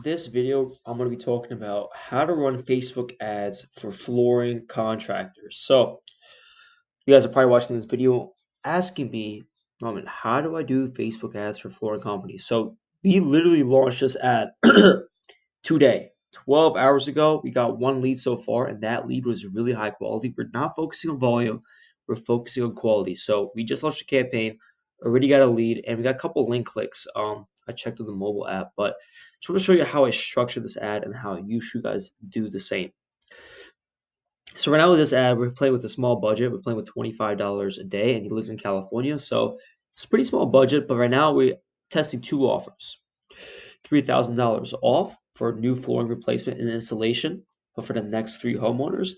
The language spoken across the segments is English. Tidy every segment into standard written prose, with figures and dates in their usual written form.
This video, I'm going to be talking about how to run Facebook ads for flooring contractors. So, you guys are probably watching this video asking me, Norman, how do I do Facebook ads for flooring companies? So, we literally launched this ad today. 12 hours ago, we got one lead so far, and that lead was really high quality. We're not focusing on volume, we're focusing on quality. So, we just launched a campaign, already got a lead, and we got a couple link clicks. I checked on the mobile app, but just want to show you how I structured this ad and how you should guys do the same. So right now with this ad, we're playing with a small budget. We're playing with $25 a day, and he lives in California, so it's a pretty small budget. But right now we're testing two offers: $3,000 off for new flooring replacement and installation, but for the next three homeowners,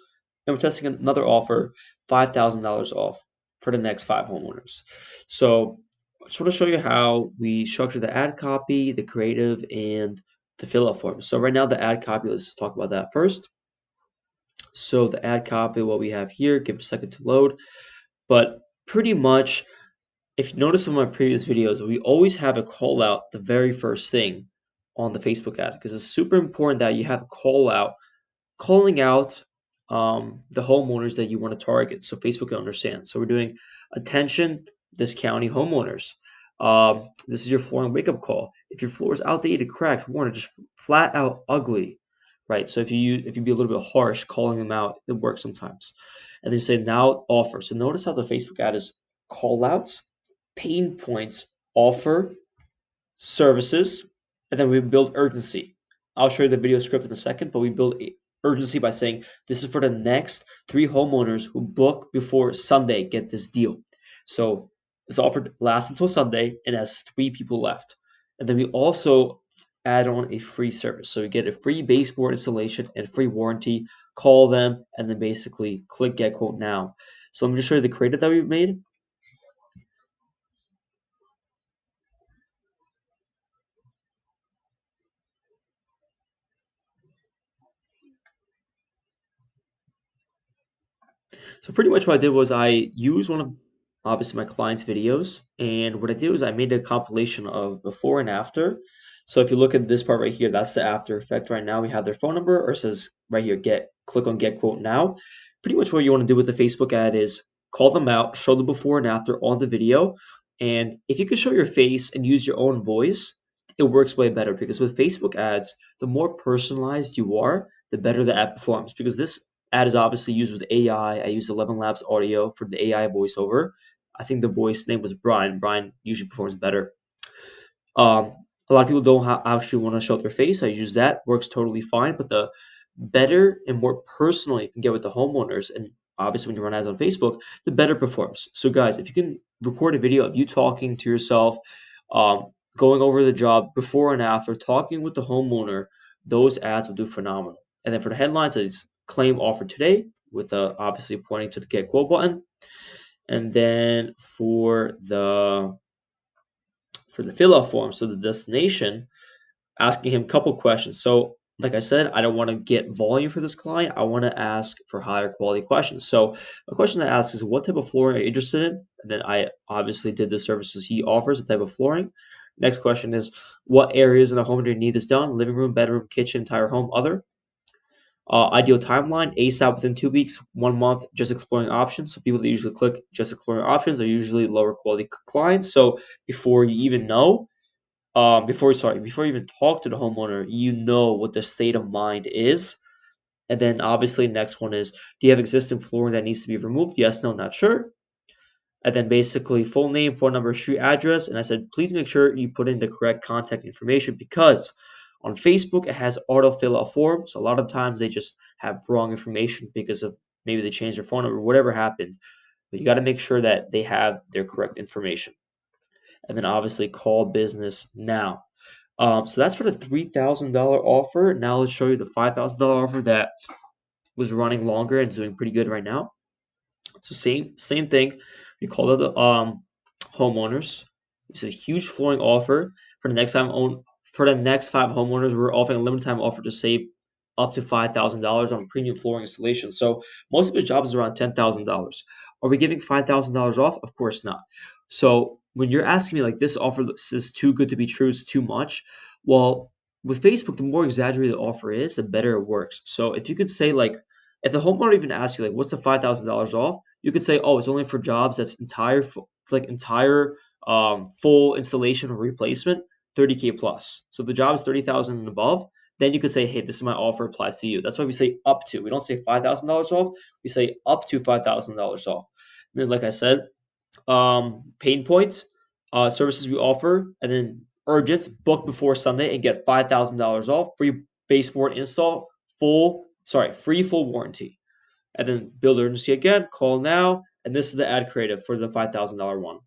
and we're testing another offer: $5,000 off for the next five homeowners. So I just want to show you how we structure the ad copy, the creative, and the fill out form. So right now the ad copy, let's talk about that first. So the ad copy, what we have here, give it a second to load. But pretty much, if you notice from my previous videos, we always have a call out the very first thing on the Facebook ad because it's super important that you have a call out calling out the homeowners that you want to target so Facebook can understand. So we're doing attention, this county homeowners. This is your flooring wake up call. If your floor is outdated, cracked, worn, or just flat out ugly, right? So if you be a little bit harsh, calling them out, it works sometimes. And then you say now offer. So notice how the Facebook ad is call outs, pain points, offer, services, and then we build urgency. I'll show you the video script in a second, but we build urgency by saying this is for the next three homeowners who book before Sunday get this deal. So this offer lasts until Sunday and has three people left. And then we also add on a free service. So we get a free baseboard installation and free warranty. Call them and then basically click get quote now. So let me just show you the creative that we've made. So pretty much what I did was I used one of obviously my client's videos, and what I did was I made a compilation of before and after. So if you look at this part right here, that's the after effect. Right now we have their phone number, or it says right here, get click on get quote now. Pretty much what you want to do with the Facebook ad is call them out, show the before and after on the video, and if you can show your face and use your own voice, it works way better because with Facebook ads, the more personalized you are, the better the ad performs. Because this ad is obviously used with AI. I used 11 Labs audio for the AI voiceover. I think the voice name was Brian. Brian usually performs better. Um, a lot of people don't actually want to show their face. I use that, works totally fine. But the better and more personal you can get with the homeowners, and obviously when you run ads on Facebook, the better it performs. So guys, if you can record a video of you talking to yourself, going over the job before and after, talking with the homeowner, those ads will do phenomenal. And then for the headlines, it's claim offer today with obviously pointing to the get quote button. And then for the fill out form, so the destination, asking him a couple questions. So, like I said, I don't want to get volume for this client. I want to ask for higher quality questions. So, a question I ask is, what type of flooring are you interested in? And then I obviously did the services he offers, the type of flooring. Next question is, what areas in the home do you need this done? Living room, bedroom, kitchen, entire home, other. Ideal timeline, ASAP within 2 weeks, 1 month, just exploring options. So people that usually click just exploring options are usually lower quality clients. So before you even know, before you even talk to the homeowner, you know what their state of mind is. And then obviously next one is, do you have existing flooring that needs to be removed? Yes, no, not sure. And then basically full name, phone number, street address. And I said, please make sure you put in the correct contact information because on Facebook it has auto fill out form. So a lot of times they just have wrong information because of maybe they changed their phone number, whatever happened. But you got to make sure that they have their correct information. And then obviously call business now. So that's for the $3,000 offer. Now let's show you the $5,000 offer that was running longer and is doing pretty good right now. So same thing. We call it the homeowners. It's a huge flooring offer for the next time own for the next five homeowners. We're offering a limited time offer to save up to $5,000 on premium flooring installation. So most of his job is around $10,000. Are we giving $5,000 off? Of course not. So when you're asking me like this offer is too good to be true, it's too much. Well, with Facebook, the more exaggerated the offer is, the better it works. So if you could say like, if the homeowner even asks you like, what's the $5,000 off? You could say, oh, it's only for jobs that's entire full installation or replacement, 30K plus. So if the job is 30,000 and above, then you could say, hey, this is my offer applies to you. That's why we say up to. We don't say $5,000 off. We say up to $5,000 off. And then, like I said, pain points, services we offer, and then urgent, book before Sunday and get $5,000 off, free baseboard install, free full warranty. And then build urgency again, call now, and this is the ad creative for the $5,000 one.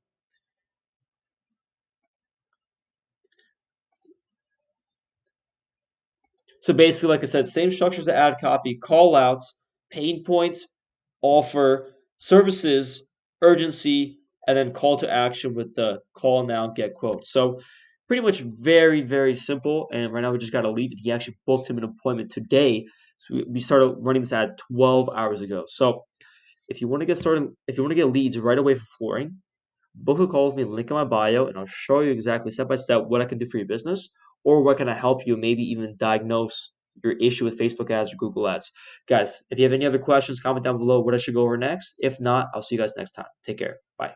So basically, like I said, same structure as the ad copy, call outs, pain points, offer, services, urgency, and then call to action with the call now, get quote. So pretty much very, very simple. And right now we just got a lead. He actually booked him an appointment today. So we started running this ad 12 hours ago. So if you want to get started, if you want to get leads right away for flooring, book a call with me, link in my bio, and I'll show you exactly step by step what I can do for your business or what can I help you, maybe even diagnose your issue with Facebook ads or Google ads. Guys, if you have any other questions, comment down below what I should go over next. If not, I'll see you guys next time. Take care. Bye.